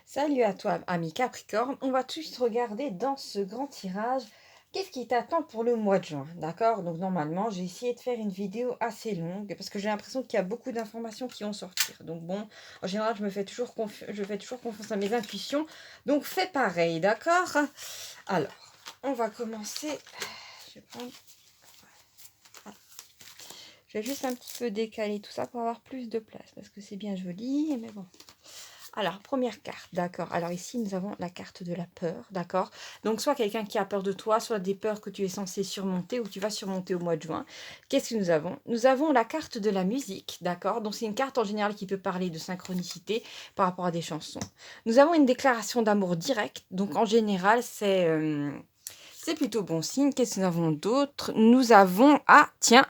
Salut à toi, ami Capricorne. On va tout de suite regarder dans ce grand tirage qu'est-ce qui t'attend pour le mois de juin. D'accord? Donc, normalement, j'ai essayé de faire une vidéo assez longue parce que j'ai l'impression qu'il y a beaucoup d'informations qui vont sortir. Donc, bon, en général, je fais toujours confiance à mes intuitions. Donc, fais pareil. D'accord? Alors, on va commencer. Je vais prendre. Je vais juste un petit peu décaler tout ça pour avoir plus de place parce que c'est bien joli, mais bon. Alors, première carte, d'accord. Alors ici, nous avons la carte de la peur, d'accord. Donc, soit quelqu'un qui a peur de toi, soit des peurs que tu es censé surmonter ou tu vas surmonter au mois de juin. Qu'est-ce que nous avons? Nous avons la carte de la musique, d'accord. Donc, c'est une carte en général qui peut parler de synchronicité par rapport à des chansons. Nous avons une déclaration d'amour directe. Donc, en général, c'est plutôt bon signe. Qu'est-ce que nous avons d'autre? Nous avons, ah, tiens,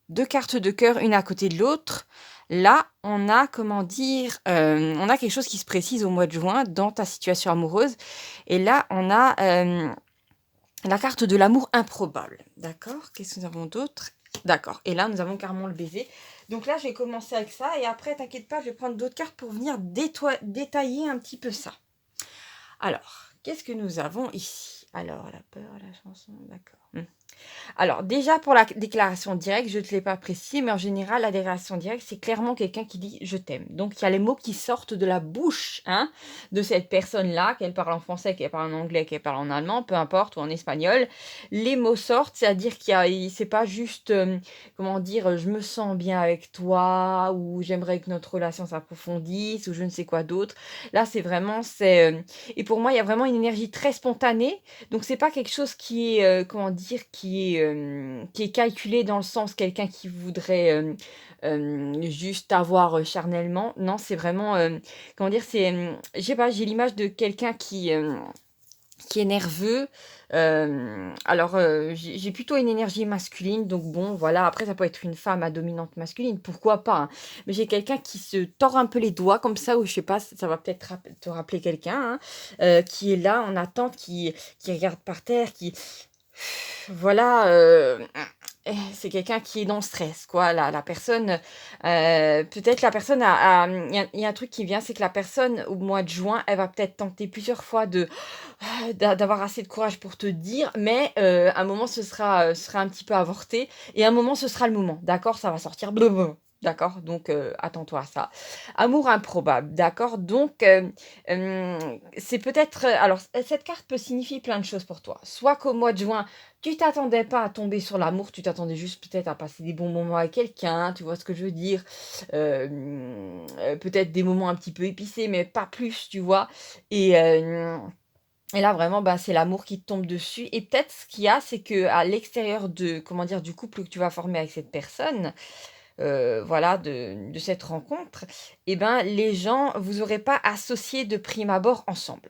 deux cartes de cœur, une à côté de l'autre. Là, on a, comment dire, on a quelque chose qui se précise au mois de juin dans ta situation amoureuse. Et là, on a la carte de l'amour improbable. D'accord? Qu'est-ce que nous avons d'autre? D'accord. Et là, nous avons carrément le baiser. Donc là, je vais commencer avec ça. Et après, t'inquiète pas, je vais prendre d'autres cartes pour venir détailler un petit peu ça. Alors, qu'est-ce que nous avons ici? Alors, la peur, la chanson, d'accord. Alors, déjà pour la déclaration directe, je ne te l'ai pas précisé, mais en général, la déclaration directe, c'est clairement quelqu'un qui dit je t'aime. Donc, il y a les mots qui sortent de la bouche de cette personne-là, qu'elle parle en français, qu'elle parle en anglais, qu'elle parle en allemand, peu importe, ou en espagnol. Les mots sortent, c'est-à-dire c'est pas juste, comment dire, je me sens bien avec toi, ou j'aimerais que notre relation s'approfondisse, ou je ne sais quoi d'autre. Là, et pour moi, il y a vraiment une énergie très spontanée. Donc c'est pas quelque chose qui est, comment dire? Qui est calculé dans le sens quelqu'un qui voudrait, juste avoir, charnellement. Non, c'est vraiment, comment dire? Je sais pas, j'ai l'image de quelqu'un qui est nerveux. Alors, j'ai plutôt une énergie masculine, donc bon, voilà. Après, ça peut être une femme à dominante masculine, pourquoi pas, hein. Mais j'ai quelqu'un qui se tord un peu les doigts comme ça, ou je sais pas, ça va peut-être te rappeler quelqu'un, hein, qui est là en attente, qui regarde par terre, voilà, c'est quelqu'un qui est dans le stress, quoi. La personne, peut-être la personne il y a un truc qui vient, c'est que la personne, au mois de juin, elle va peut-être tenter plusieurs fois d'avoir assez de courage pour te dire, mais un moment, ce sera un petit peu avorté, et un moment, ce sera le moment, d'accord? Ça va sortir blablabla. D'accord? Donc, attends-toi à ça. Amour improbable, d'accord? Donc, c'est peut-être. Alors, cette carte peut signifier plein de choses pour toi. Soit qu'au mois de juin, tu t'attendais pas à tomber sur l'amour, tu t'attendais juste peut-être à passer des bons moments avec quelqu'un, tu vois ce que je veux dire? Peut-être des moments un petit peu épicés, mais pas plus, tu vois? Et, et là vraiment, bah, c'est l'amour qui te tombe dessus. Et peut-être ce qu'il y a, c'est que à l'extérieur de, comment dire, du couple que tu vas former avec cette personne, voilà, de cette rencontre, et ben, les gens, vous aurez pas associé de prime abord ensemble.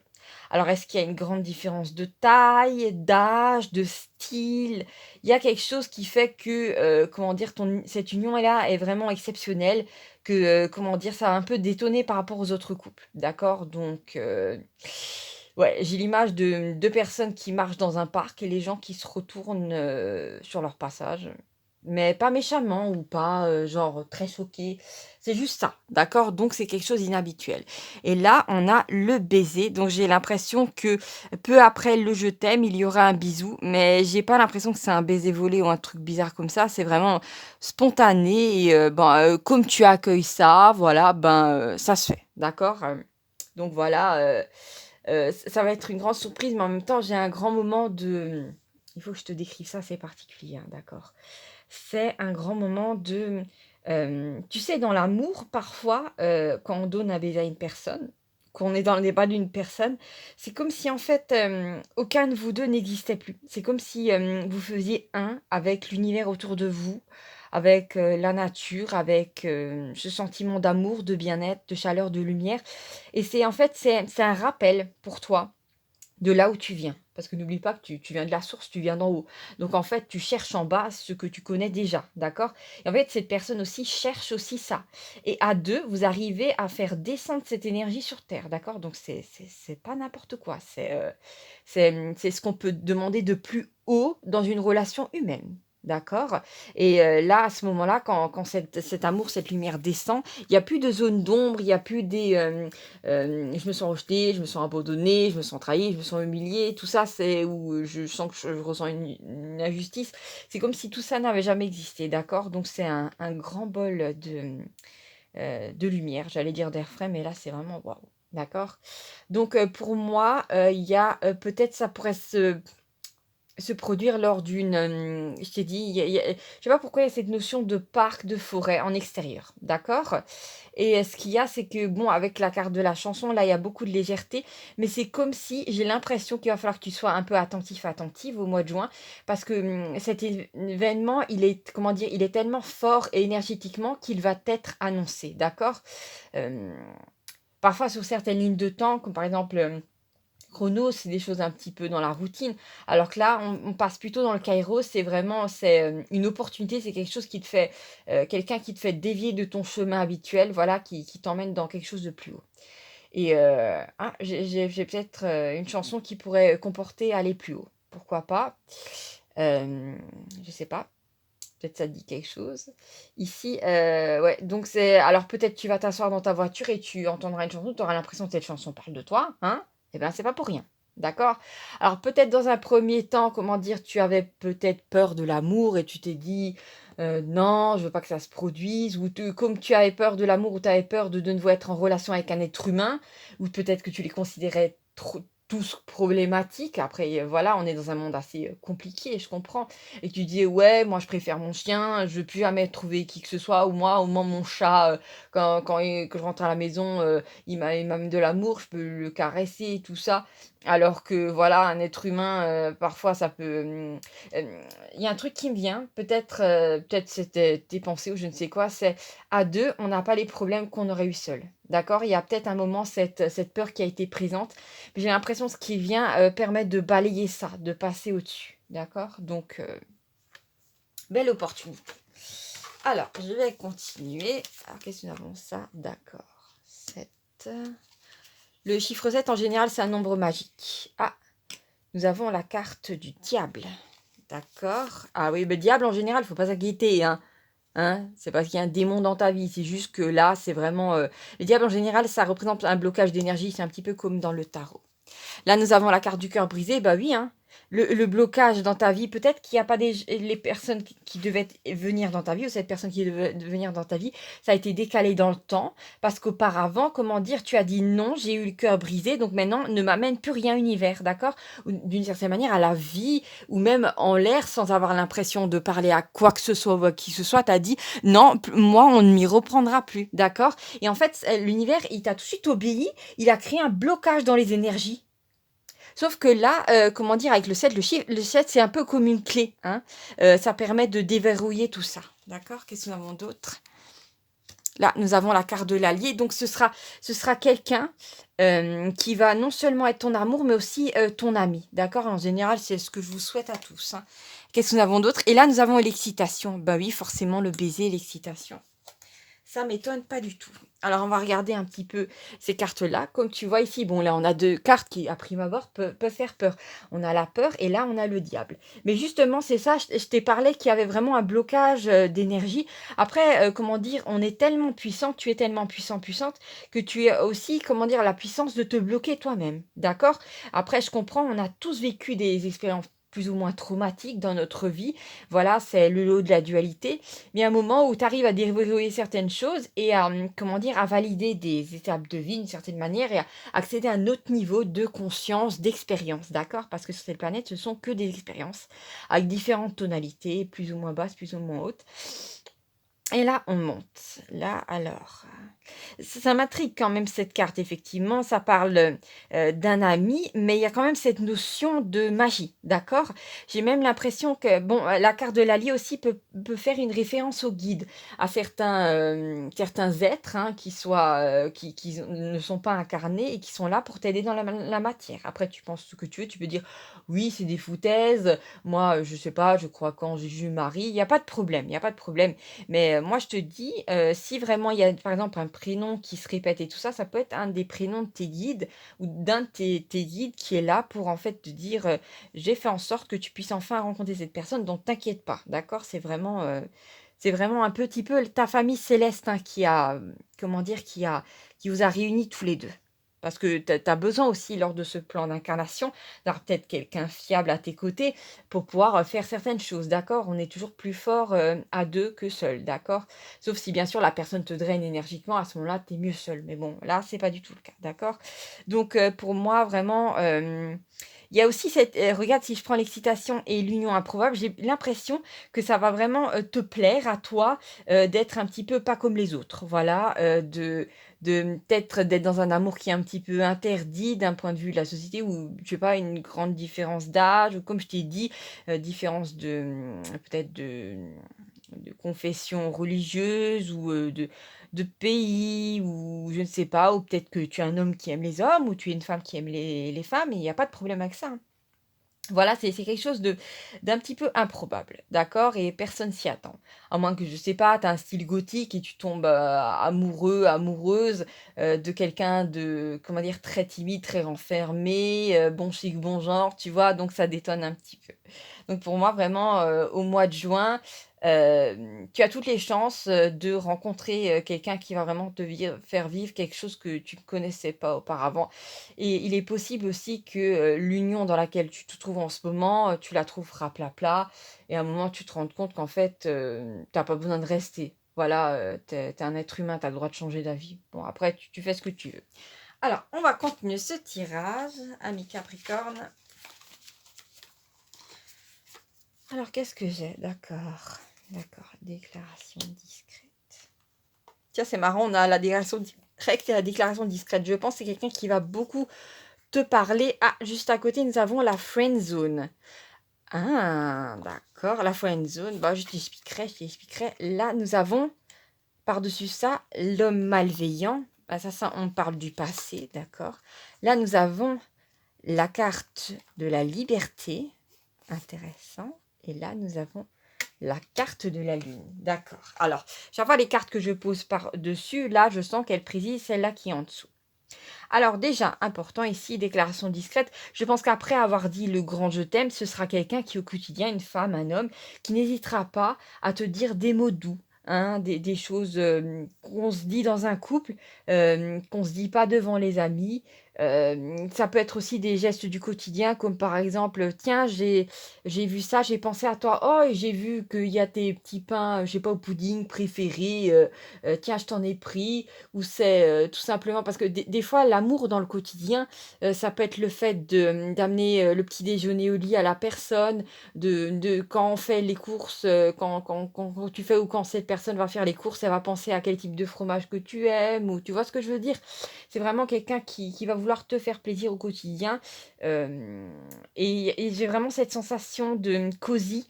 Alors, est-ce qu'il y a une grande différence de taille, d'âge, de style? Il y a quelque chose qui fait que, comment dire, cette union-là est vraiment exceptionnelle, que, comment dire, ça a un peu détonné par rapport aux autres couples, d'accord? Donc, ouais, j'ai l'image de 2 personnes qui marchent dans un parc et les gens qui se retournent, sur leur passage, mais pas méchamment ou pas, genre très choqués. C'est juste ça, d'accord? Donc c'est quelque chose d'inhabituel. Et là, on a le baiser, donc j'ai l'impression que peu après le «je t'aime», il y aura un bisou, mais j'ai pas l'impression que c'est un baiser volé ou un truc bizarre comme ça. C'est vraiment spontané et ben, comme tu accueilles ça, voilà, ben, ça se fait, d'accord? Donc voilà, ça va être une grande surprise, mais en même temps, j'ai un grand moment de il faut que je te décrive ça, c'est particulier, hein, d'accord? C'est un grand moment de, tu sais, dans l'amour, parfois, quand on donne un baiser à une personne, qu'on est dans le débat d'une personne, c'est comme si, en fait, aucun de vous 2 n'existait plus. C'est comme si, vous faisiez un avec l'univers autour de vous, avec, la nature, avec, ce sentiment d'amour, de bien-être, de chaleur, de lumière, et c'est un rappel pour toi de là où tu viens. Parce que n'oublie pas que tu viens de la source, tu viens d'en haut. Donc en fait, tu cherches en bas ce que tu connais déjà, d'accord? Et en fait, cette personne aussi cherche aussi ça. Et à 2, vous arrivez à faire descendre cette énergie sur terre, d'accord? Donc c'est pas n'importe quoi. C'est ce qu'on peut demander de plus haut dans une relation humaine. d'accord? Et là, à ce moment-là, quand cet amour, cette lumière descend, il y a plus de zone d'ombre, il y a plus je me sens rejetée, je me sens abandonnée, je me sens trahie, je me sens humiliée, tout ça, c'est où je sens que je ressens une injustice. C'est comme si tout ça n'avait jamais existé, d'accord? Donc c'est un grand bol de lumière, j'allais dire d'air frais, mais là, c'est vraiment waouh, d'accord? Donc pour moi, il y a, peut-être ça pourrait se produire lors je t'ai dit, je sais pas pourquoi il y a cette notion de parc, de forêt en extérieur, d'accord? Et ce qu'il y a, c'est que bon, avec la carte de la chanson, là, il y a beaucoup de légèreté, mais c'est comme si j'ai l'impression qu'il va falloir que tu sois un peu attentif, attentive au mois de juin, parce que cet événement, il est, comment dire, il est tellement fort et énergétiquement qu'il va être annoncé, d'accord? Euh, Parfois, sur certaines lignes de temps, comme par exemple Chronos, c'est des choses un petit peu dans la routine. Alors que là, on passe plutôt dans le Kairos, une opportunité, c'est quelque chose qui te fait, quelqu'un qui te fait dévier de ton chemin habituel, voilà, qui t'emmène dans quelque chose de plus haut. Et j'ai peut-être une chanson qui pourrait comporter aller plus haut. Pourquoi pas? Je sais pas. Peut-être ça te dit quelque chose. Ici, ouais, donc alors peut-être tu vas t'asseoir dans ta voiture et tu entendras une chanson, tu auras l'impression que cette chanson parle de toi, hein? Eh bien, c'est pas pour rien. D'accord? Alors peut-être dans un premier temps, comment dire, tu avais peut-être peur de l'amour et tu t'es dit non, je veux pas que ça se produise, comme tu avais peur de l'amour ou tu avais peur de nouveau être en relation avec un être humain, ou peut-être que tu les considérais tous problématiques. Après, voilà, on est dans un monde assez compliqué, je comprends et que tu dis: «Ouais, moi je préfère mon chien, je veux plus jamais trouver qui que ce soit ou moi, au moins mon chat, quand je rentre à la maison, il m'amène de l'amour, je peux le caresser et tout ça». Alors que voilà, un être humain, parfois ça peut, il y a un truc qui me vient, peut-être c'était tes pensées ou je ne sais quoi, c'est à 2 on n'a pas les problèmes qu'on aurait eu seul. D'accord? Il y a peut-être un moment cette peur qui a été présente, mais j'ai l'impression ce qui vient, permet de balayer ça, de passer au-dessus. D'accord? Donc belle opportunité. Alors, je vais continuer. Alors, qu'est-ce que nous avons ça? D'accord. 7. Le chiffre 7, en général, c'est un nombre magique. Ah, nous avons la carte du diable. D'accord. Ah oui, le diable, en général, il ne faut pas s'inquiéter, hein. Hein? C'est parce qu'il y a un démon dans ta vie. C'est juste que là, c'est vraiment... Le diable, en général, ça représente un blocage d'énergie. C'est un petit peu comme dans le tarot. Là, nous avons la carte du cœur brisé. Bah oui, hein. Le blocage dans ta vie, peut-être qu'il n'y a pas les personnes qui devaient venir dans ta vie, ou cette personne qui devait venir dans ta vie, ça a été décalé dans le temps, parce qu'auparavant, comment dire, tu as dit non, j'ai eu le cœur brisé, donc maintenant, ne m'amène plus rien univers, d'accord? Ou d'une certaine manière, à la vie, ou même en l'air, sans avoir l'impression de parler à quoi que ce soit, ou à qui que ce soit, t'as dit non, moi, on ne m'y reprendra plus, d'accord? Et en fait, l'univers, il t'a tout de suite obéi, il a créé un blocage dans les énergies. Sauf que là, comment dire, avec le 7, le 7, c'est un peu comme une clé, hein. Ça permet de déverrouiller tout ça. D'accord? Qu'est-ce que nous avons d'autre? Là, nous avons la carte de l'allié. Donc, ce sera quelqu'un qui va non seulement être ton amour, mais aussi ton ami. D'accord? En général, c'est ce que je vous souhaite à tous, hein. Qu'est-ce que nous avons d'autre? Et là, nous avons l'excitation. Bah oui, forcément, le baiser, l'excitation. Ça m'étonne pas du tout. Alors, on va regarder un petit peu ces cartes-là. Comme tu vois ici, bon, là, on a deux cartes qui, à prime abord, peuvent faire peur. On a la peur et là, on a le diable. Mais justement, c'est ça, je t'ai parlé qu'il y avait vraiment un blocage d'énergie. Après, comment dire, on est tellement puissant, tu es tellement puissant, puissante, que tu es aussi, comment dire, la puissance de te bloquer toi-même. D'accord? Après, je comprends, on a tous vécu des expériences plus ou moins traumatiques dans notre vie. Voilà, c'est le lot de la dualité. Mais il y a un moment où tu arrives à déverrouiller certaines choses et à, comment dire, à valider des étapes de vie d'une certaine manière et à accéder à un autre niveau de conscience, d'expérience, d'accord? Parce que sur cette planète, ce sont que des expériences avec différentes tonalités, plus ou moins basses, plus ou moins hautes. Et là, on monte. Là, alors, ça m'intrigue quand même cette carte, effectivement. Ça parle d'un ami, mais il y a quand même cette notion de magie, d'accord? J'ai même l'impression que, bon, la carte de l'allié aussi peut faire une référence au guide, à certains êtres hein, qui ne sont pas incarnés et qui sont là pour t'aider dans la matière. Après, tu penses ce que tu veux, tu peux dire, oui, c'est des foutaises, moi, je sais pas, je crois qu'en Jésus-Marie, il n'y a pas de problème, il n'y a pas de problème. Mais moi, je te dis, si vraiment il y a, par exemple, un prénom qui se répète et tout ça, ça peut être un des prénoms de tes guides ou d'un de tes guides qui est là pour en fait te dire, «J'ai fait en sorte que tu puisses enfin rencontrer cette personne, donc t'inquiète pas», d'accord? C'est vraiment un petit peu ta famille céleste, hein, qui a, comment dire? Qui vous a réunis tous les 2. Parce que tu as besoin aussi lors de ce plan d'incarnation d'avoir peut-être quelqu'un fiable à tes côtés pour pouvoir, faire certaines choses, d'accord? On est toujours plus fort, à 2 que seul, d'accord? Sauf si bien sûr la personne te draine énergiquement, à ce moment-là, tu es mieux seul. Mais bon, là, c'est pas du tout le cas, d'accord? Donc, pour moi vraiment, il y a aussi cette regarde, si je prends l'excitation et l'union improbable, j'ai l'impression que ça va vraiment, te plaire à toi, d'être un petit peu pas comme les autres. Voilà, peut-être d'être dans un amour qui est un petit peu interdit d'un point de vue de la société ou je sais pas, une grande différence d'âge ou comme je t'ai dit, différence de, peut-être de confession religieuse ou, de pays ou je ne sais pas, ou peut-être que tu es un homme qui aime les hommes ou tu es une femme qui aime les femmes et il y a pas de problème avec ça, hein. Voilà, c'est quelque chose d'un petit peu improbable, d'accord? Et personne s'y attend. À moins que, je sais pas, tu as un style gothique et tu tombes, amoureux, amoureuse, de quelqu'un de, comment dire? Très timide, très renfermé, bon chic, bon genre, tu vois? Donc ça détonne un petit peu. Donc pour moi vraiment, au mois de juin, tu as toutes les chances, de rencontrer, quelqu'un qui va vraiment te faire vivre quelque chose que tu ne connaissais pas auparavant. Et il est possible aussi que, l'union dans laquelle tu te trouves en ce moment, tu la trouves raplapla et à un moment tu te rendes compte qu'en fait, tu pas besoin de rester. Voilà, tu es un être humain, tu as le droit de changer d'avis. Bon après tu fais ce que tu veux. Alors, on va continuer ce tirage, amis Capricorne. Alors qu'est-ce que j'ai? D'accord, d'accord, déclaration discrète. Tiens, c'est marrant, on a la déclaration directe et la déclaration discrète. Je pense que c'est quelqu'un qui va beaucoup te parler. Ah, juste à côté, nous avons la friend zone. Ah, d'accord, la friend zone. Bah, je t'expliquerai, je t'expliquerai. Là, nous avons, par-dessus ça, l'homme malveillant. Ah, ça, on parle du passé, d'accord. Là, nous avons la carte de la liberté. Intéressant. Et là, nous avons la carte de la lune. D'accord. Alors, chaque fois les cartes que je pose par-dessus, là, je sens qu'elle préside celle-là qui est en dessous. Alors déjà, important ici, déclaration discrète, je pense qu'après avoir dit le grand je t'aime, ce sera quelqu'un qui au quotidien, une femme, un homme, qui n'hésitera pas à te dire des mots doux, hein, des choses qu'on se dit dans un couple, qu'on se dit pas devant les amis. Ça peut être aussi des gestes du quotidien, comme par exemple, tiens, j'ai vu ça, j'ai pensé à toi, oh, et j'ai vu qu'il y a tes petits pains, je sais pas, au pudding préférés, tiens, je t'en ai pris ou c'est, tout simplement parce que des fois l'amour dans le quotidien, ça peut être le fait d'amener, le petit déjeuner au lit à la personne, de quand on fait les courses, quand tu fais ou quand cette personne va faire les courses, elle va penser à quel type de fromage que tu aimes ou tu vois ce que je veux dire? C'est vraiment quelqu'un qui va vouloir te faire plaisir au quotidien, hem et j'ai vraiment cette sensation de cosy,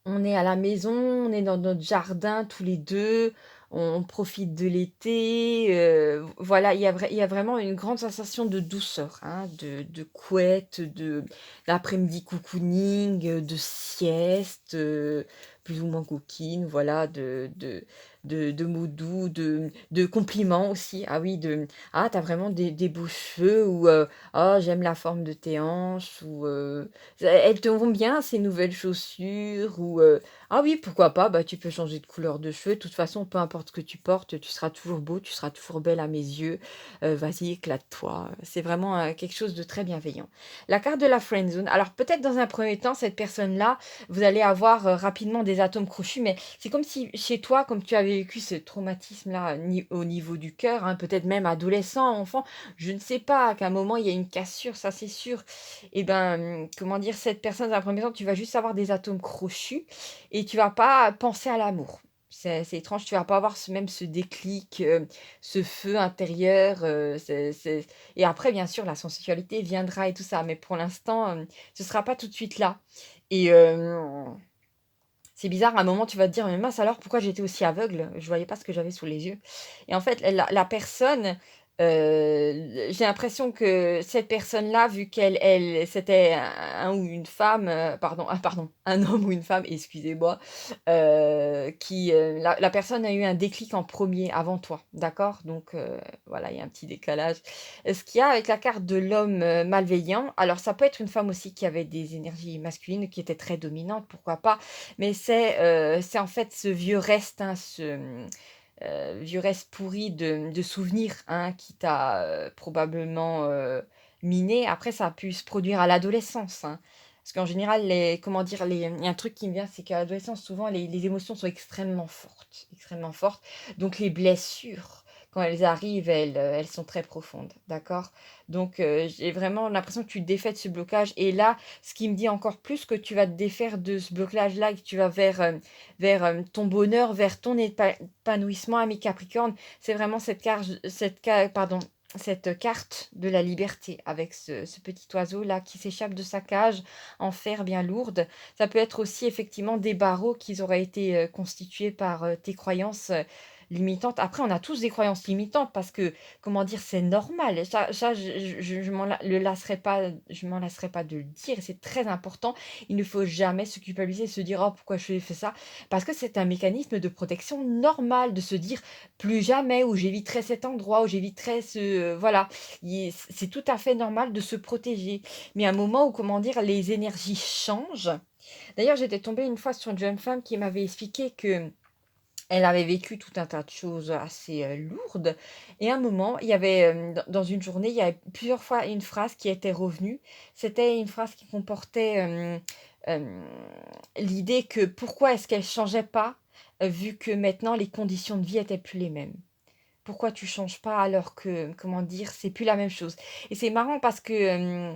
on est à la maison, on est dans notre jardin tous les 2, on profite de l'été, voilà, il y a vraiment une grande sensation de douceur, hein, de couette, d'après-midi cocooning, de sieste, plus ou moins coquine, voilà, de mots doux, de compliments aussi. Ah oui, «Ah, tu as vraiment des beaux cheveux» ou «Oh, j'aime la forme de tes hanches» ou elles te vont bien ces nouvelles chaussures ou ah oui, pourquoi pas, bah, tu peux changer de couleur de cheveux. De toute façon, peu importe ce que tu portes, tu seras toujours beau, tu seras toujours belle à mes yeux. Vas-y, éclate-toi. C'est vraiment, quelque chose de très bienveillant. La carte de la friend zone, alors peut-être dans un premier temps, cette personne-là, vous allez avoir, rapidement des atomes crochus, mais c'est comme si chez toi, comme tu avais vécu ce traumatisme-là au niveau du cœur, hein, peut-être même adolescent, enfant, je ne sais pas, qu'à un moment il y a une cassure, ça c'est sûr. Et ben, comment dire? Cette personne, dans un premier temps, tu vas juste avoir des atomes crochus et tu vas pas penser à l'amour. C'est étrange, tu vas pas avoir ce déclic, ce feu intérieur, c'est et après bien sûr la sensualité viendra et tout ça, mais pour l'instant, ce sera pas tout de suite là et c'est bizarre, à un moment tu vas te dire: «Mais mince alors pourquoi j'étais aussi aveugle? Je voyais pas ce que j'avais sous les yeux» et en fait la personne, J'ai l'impression que cette personne-là, vu c'était un ou une femme, pardon, ah pardon, un homme ou une femme, excusez-moi, la personne a eu un déclic en premier avant toi, d'accord? Donc voilà, il y a un petit décalage. Ce qu'il y a avec la carte de l'homme, malveillant, alors ça peut être une femme aussi qui avait des énergies masculines, qui était très dominante, pourquoi pas, mais c'est en fait ce vieux reste, hein, vieux reste pourri de souvenirs, hein, qui t'a, probablement, miné. Après ça a pu se produire à l'adolescence, hein. Parce qu'en général, comment dire? Il y a un truc qui me vient, c'est qu'à l'adolescence, souvent les émotions sont extrêmement fortes, extrêmement fortes. Donc les blessures, quand elles arrivent, elles sont très profondes, d'accord? Donc j'ai vraiment l'impression que tu te défais de ce blocage et là, ce qui me dit encore plus que tu vas te défaire de ce blocage-là et que tu vas vers ton bonheur, vers ton épanouissement, ami Capricorne, c'est vraiment cette carte de la liberté avec ce petit oiseau là qui s'échappe de sa cage en fer bien lourde. Ça peut être aussi effectivement des barreaux qui auraient été constitués par tes croyances limitantes. Après, on a tous des croyances limitantes parce que, comment dire, c'est normal. Ça je m'en lasserai pas de le dire. C'est très important. Il ne faut jamais se culpabiliser et se dire: «Oh, pourquoi je fais ça?» Parce que c'est un mécanisme de protection normal de se dire: «Plus jamais» ou «J'éviterai cet endroit» ou «J'éviterai voilà. C'est tout à fait normal de se protéger. Mais à un moment où, comment dire, les énergies changent. D'ailleurs, j'étais tombée une fois sur une jeune femme qui m'avait expliqué que elle avait vécu tout un tas de choses assez, lourdes et à un moment, il y avait, dans une journée, il y avait plusieurs fois une phrase qui était revenue. C'était une phrase qui comportait, hem, l'idée que pourquoi est-ce qu'elle changeait pas, vu que maintenant les conditions de vie étaient plus les mêmes? Pourquoi tu changes pas alors que, comment dire, c'est plus la même chose? Et c'est marrant parce que,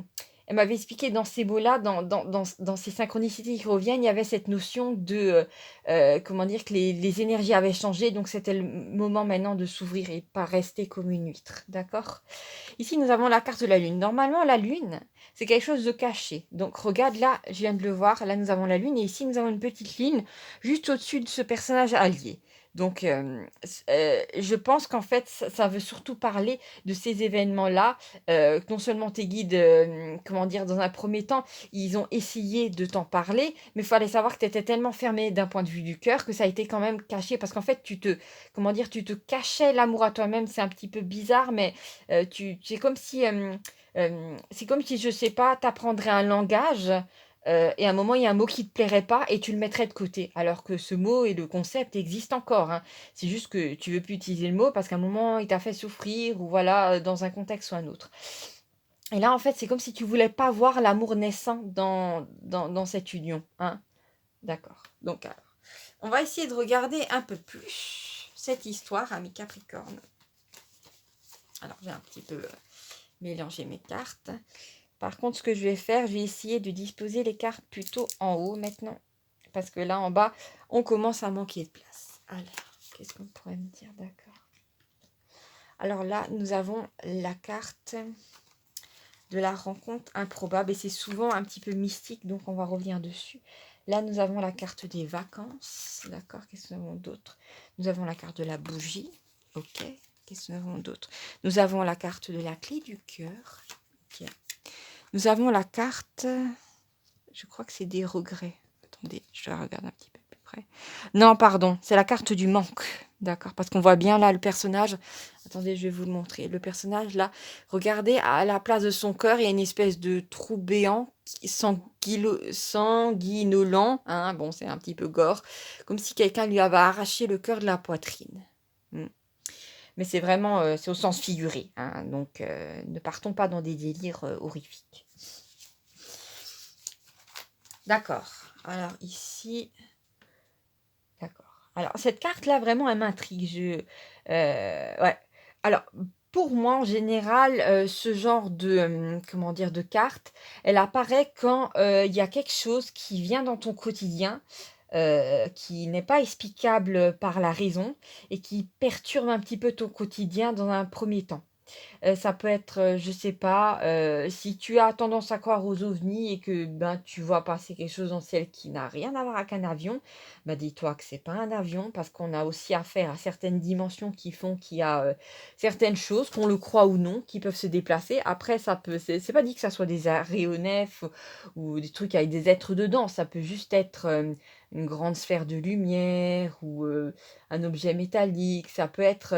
elle m'avait expliqué dans ces mots-là, dans ces synchronicités qui reviennent, il y avait cette notion de, comment dire, que les énergies avaient changé, donc c'était le moment maintenant de s'ouvrir et pas rester comme une huître, d'accord? Ici, nous avons la carte de la lune. Normalement, la lune, c'est quelque chose de caché. Donc regarde là, je viens de le voir, là nous avons la lune et ici nous avons une petite ligne juste au-dessus de ce personnage allié. Donc je pense qu'en fait ça veut surtout parler de ces événements-là, non seulement tes guides, comment dire? Dans un premier temps, ils ont essayé de t'en parler, mais il fallait savoir que tu étais tellement fermé d'un point de vue du cœur que ça a été quand même caché parce qu'en fait comment dire? Tu te cachais l'amour à toi-même. C'est un petit peu bizarre, mais c'est comme si, je sais pas, tu apprendrais un langage, et à un moment, il y a un mot qui te plairait pas et tu le mettrais de côté. Alors que ce mot et le concept existent encore, hein. C'est juste que tu veux plus utiliser le mot parce qu'à un moment, il t'a fait souffrir ou voilà, dans un contexte ou un autre. Et là, en fait, c'est comme si tu voulais pas voir l'amour naissant dans cette union, hein. D'accord. Donc alors, on va essayer de regarder un peu plus cette histoire, ami Capricorne. Alors, j'ai un petit peu mélanger mes cartes. Par contre, ce que je vais faire, je vais essayer de disposer les cartes plutôt en haut maintenant. Parce que là, en bas, on commence à manquer de place. Alors, qu'est-ce qu'on pourrait me dire? D'accord. Alors là, nous avons la carte de la rencontre improbable. Et c'est souvent un petit peu mystique, donc on va revenir dessus. Là, nous avons la carte des vacances. D'accord, qu'est-ce que nous avons d'autre? Nous avons la carte de la bougie. Ok, qu'est-ce que nous avons d'autre? Nous avons la carte de la clé du cœur. Ok. Nous avons la carte, je crois que c'est des regrets. Attendez, je la regarde un petit peu plus près. Non, pardon, c'est la carte du manque. D'accord, parce qu'on voit bien là le personnage. Attendez, je vais vous le montrer. Le personnage là, regardez, à la place de son cœur, il y a une espèce de trou béant sanguinolent. Hein, bon, c'est un petit peu gore. Comme si quelqu'un lui avait arraché le cœur de la poitrine. Mais c'est vraiment, c'est au sens figuré, hein, donc ne partons pas dans des délires horrifiques. D'accord. Alors ici, d'accord. Alors cette carte-là, vraiment, elle m'intrigue. Ouais. Alors pour moi, en général, ce genre de, comment dire, de carte, elle apparaît quand il y a quelque chose qui vient dans ton quotidien, qui n'est pas explicable par la raison et qui perturbe un petit peu ton quotidien dans un premier temps. Ça peut être, je sais pas, si tu as tendance à croire aux ovnis et que, ben, tu vois passer quelque chose dans le ciel qui n'a rien à voir avec un avion, bah, dis-toi que c'est pas un avion parce qu'on a aussi affaire à certaines dimensions qui font qu'il y a, certaines choses, qu'on le croit ou non, qui peuvent se déplacer. Après ça peut c'est pas dit que ça soit des aéronefs ou des trucs avec des êtres dedans, ça peut juste être, une grande sphère de lumière ou, un objet métallique, ça peut être,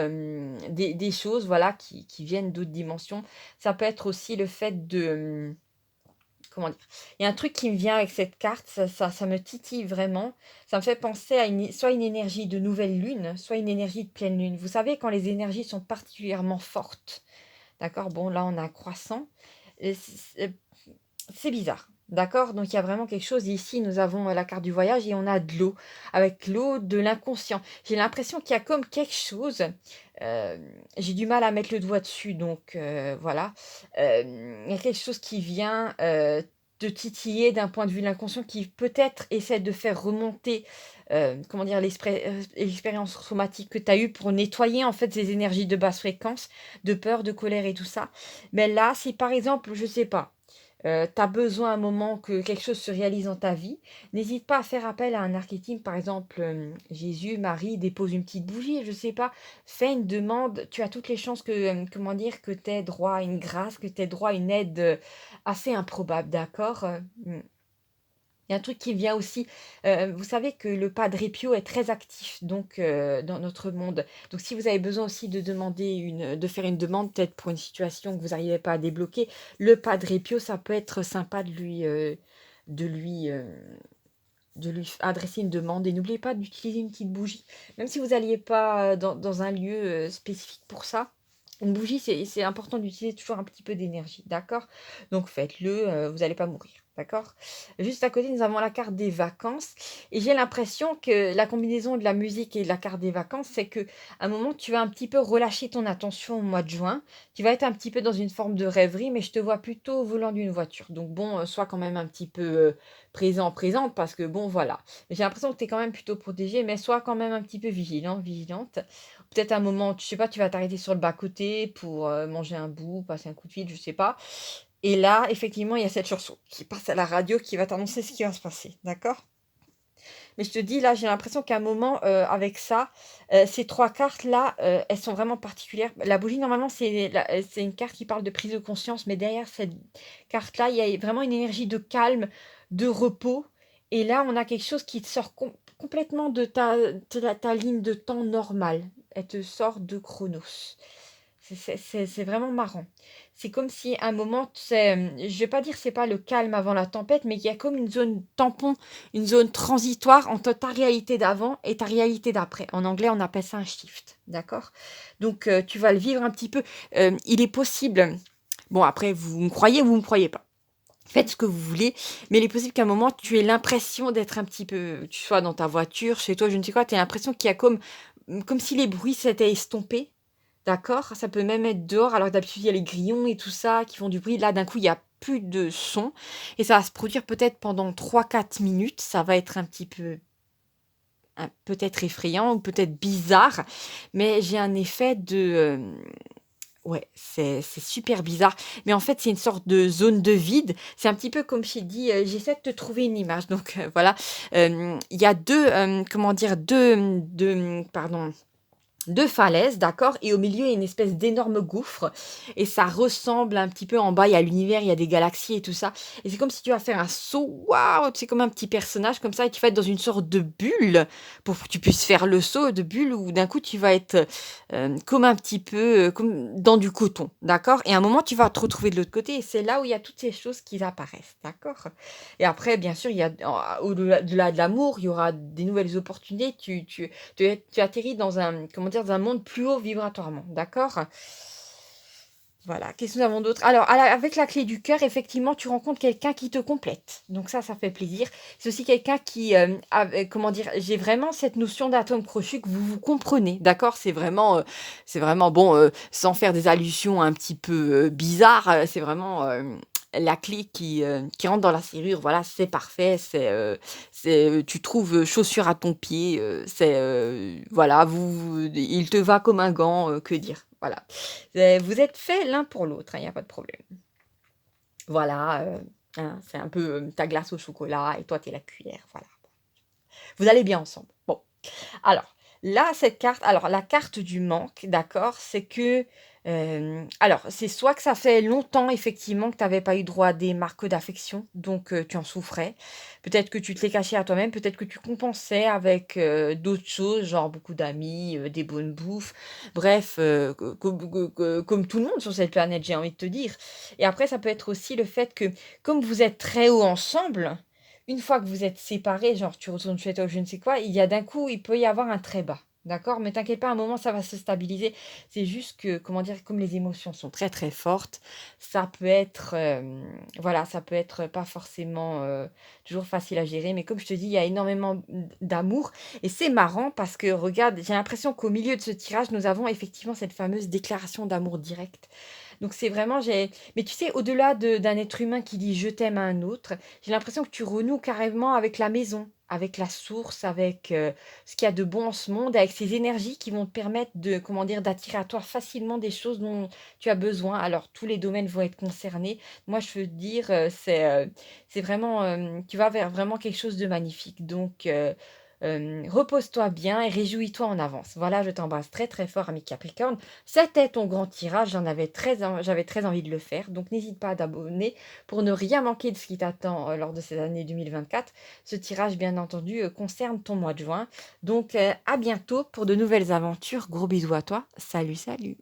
des choses, voilà, qui viennent d'autres dimensions. Ça peut être aussi le fait de, comment dire? Il y a un truc qui me vient avec cette carte, ça me titille vraiment. Ça me fait penser à soit une énergie de nouvelle lune, soit une énergie de pleine lune. Vous savez, quand les énergies sont particulièrement fortes, d'accord? Bon, là, on a un croissant et c'est bizarre, d'accord? Donc il y a vraiment quelque chose. Ici, nous avons la carte du voyage et on a de l'eau, avec l'eau de l'inconscient. J'ai l'impression qu'il y a comme quelque chose. J'ai du mal à mettre le doigt dessus, donc voilà. Il y a quelque chose qui vient te titiller d'un point de vue de l'inconscient qui peut-être essaie de faire remonter, comment dire, l'expérience traumatique que tu as eue pour nettoyer en fait ces énergies de basse fréquence, de peur, de colère et tout ça. Mais là, si par exemple, je sais pas, tu as besoin à un moment que quelque chose se réalise dans ta vie, n'hésite pas à faire appel à un archétype, par exemple, Jésus, Marie, dépose une petite bougie, je sais pas, fais une demande, tu as toutes les chances que, comment dire, que tu aies droit à une grâce, que tu aies droit à une aide, assez improbable, d'accord? Il y a un truc qui vient aussi, vous savez que le Padre Pio est très actif donc dans notre monde. Donc si vous avez besoin aussi de faire une demande peut-être pour une situation que vous n'arrivez pas à débloquer, le Padre Pio, ça peut être sympa de lui, heu, de lui f adresser une demande et n'oubliez pas d'utiliser une petite bougie. Même si vous n'alliez pas, dans un lieu, spécifique pour ça, une bougie, c'est important d'utiliser toujours un petit peu d'énergie, d'accord? Donc faites-le, vous n'allez pas mourir, d'accord? Juste à côté, nous avons la carte des vacances et j'ai l'impression que la combinaison de la musique et de la carte des vacances, c'est qu'à un moment, tu vas un petit peu relâcher ton attention au mois de juin. Tu vas être un petit peu dans une forme de rêverie, mais je te vois plutôt au volant d'une voiture. Donc bon, sois quand même un petit peu, présente parce que bon, voilà. J'ai l'impression que tu es quand même plutôt protégé, mais sois quand même un petit peu vigilant, vigilante. Peut-être un moment, je sais pas, tu vas t'arrêter sur le bas-côté pour, manger un bout, passer un coup de fil, je sais pas. Et là, effectivement, il y a cette chanson qui passe à la radio qui va t'annoncer ce qui va se passer, d'accord? Mais je te dis, là, j'ai l'impression qu'à un moment, avec ça, ces 3 cartes-là, elles sont vraiment particulières. La bougie, normalement, c'est une carte qui parle de prise de conscience, mais derrière cette carte-là, il y a vraiment une énergie de calme, de repos et là, on a quelque chose qui te sort complètement de ta ligne de temps normale. Elle te sort de Chronos. C'est vraiment marrant. C'est comme si à un moment, tu sais, je vais pas dire c'est pas le calme avant la tempête, mais il y a comme une zone tampon, une zone transitoire entre ta réalité d'avant et ta réalité d'après. En anglais, on appelle ça un shift, d'accord? Donc, tu vas le vivre un petit peu. Il est possible, bon après, vous me croyez ou vous me croyez pas. Faites ce que vous voulez, mais il est possible qu'à un moment, tu aies l'impression d'être un petit peu, tu sois dans ta voiture, chez toi, je ne sais quoi, tu as l'impression qu'il y a comme si les bruits s'étaient estompés. D'accord? Ça peut même être dehors, alors que d'habitude, il y a les grillons et tout ça qui font du bruit. Là, d'un coup, il y a plus de son et ça va se produire peut-être pendant 3 4 minutes. Ça va être un petit peu, peut-être effrayant ou peut-être bizarre, mais j'ai un effet de, ouais, c'est super bizarre, mais en fait, c'est une sorte de zone de vide. C'est un petit peu comme j'ai dit, j'essaie de te trouver une image donc voilà. Il y a 2, comment dire? 2, pardon, 2 falaises, d'accord? Et au milieu, il y a une espèce d'énorme gouffre et ça ressemble un petit peu en bas, il y a l'univers, il y a des galaxies et tout ça et c'est comme si tu vas faire un saut, waouh! Tu sais, comme un petit personnage comme ça et tu vas être dans une sorte de bulle pour que tu puisses faire le saut de bulle où d'un coup tu vas être, comme un petit peu, comme dans du coton, d'accord? Et à un moment, tu vas te retrouver de l'autre côté et c'est là où il y a toutes ces choses qui apparaissent, d'accord? Et après, bien sûr, il y a au-delà de l'amour, il y aura des nouvelles opportunités. Tu atterris dans un, comment dire, dans un monde plus haut vibratoirement, d'accord? Voilà, qu'est-ce que nous avons d'autre? Alors, avec la clé du cœur, effectivement, tu rencontres quelqu'un qui te complète. Donc ça fait plaisir. C'est aussi quelqu'un qui, comment dire, j'ai vraiment cette notion d'atome crochu que vous vous comprenez, d'accord? C'est vraiment bon, sans faire des allusions un petit peu bizarres, c'est vraiment, la clé qui rentre dans la serrure, voilà, c'est parfait, tu trouves, chaussure à ton pied, voilà, il te va comme un gant, que dire? Voilà. Vous êtes faits l'un pour l'autre, hein, il y a pas de problème. Voilà, hein, c'est un peu, ta glace au chocolat et toi, tu es la cuillère, voilà. Vous allez bien ensemble. Bon. Alors, là, cette carte alors la carte du manque, d'accord, c'est que, alors c'est soit que ça fait longtemps effectivement que tu avais pas eu droit à des marques d'affection, donc tu en souffrais. Peut-être que tu te les cachais à toi-même, peut-être que tu compensais avec, d'autres choses, genre beaucoup d'amis, des bonnes bouffes, bref, comme tout le monde sur cette planète, j'ai envie de te dire. Et après ça peut être aussi le fait que, comme vous êtes très haut ensemble, une fois que vous êtes séparés, genre tu retournes chez toi ou je ne sais quoi, il y a d'un coup, il peut y avoir un très bas. D'accord? Mais t'inquiète pas, à un moment, ça va se stabiliser. C'est juste que, comment dire, comme les émotions sont très très fortes, ça peut être, voilà, ça peut être pas forcément toujours facile à gérer. Mais comme je te dis, il y a énormément d'amour. Et c'est marrant parce que, regarde, j'ai l'impression qu'au milieu de ce tirage, nous avons effectivement cette fameuse déclaration d'amour direct. Donc c'est vraiment, mais tu sais, au-delà d'un être humain qui dit je t'aime à un autre, j'ai l'impression que tu renoues carrément avec la maison, avec la source, avec ce qu'il y a de bon en ce monde, avec ces énergies qui vont te permettre de, comment dire, d'attirer à toi facilement des choses dont tu as besoin. Alors tous les domaines vont être concernés. Moi, je veux te dire, c'est vraiment, tu vas vers vraiment quelque chose de magnifique. Donc repose-toi bien et réjouis-toi en avance. Voilà, je t'embrasse très très fort, ami Capricorne. C'était ton grand tirage, j'avais très envie de le faire. Donc n'hésite pas à t'abonner pour ne rien manquer de ce qui t'attend lors de cette année 2024. Ce tirage, bien entendu, concerne ton mois de juin. Donc à bientôt pour de nouvelles aventures. Gros bisous à toi. Salut, salut.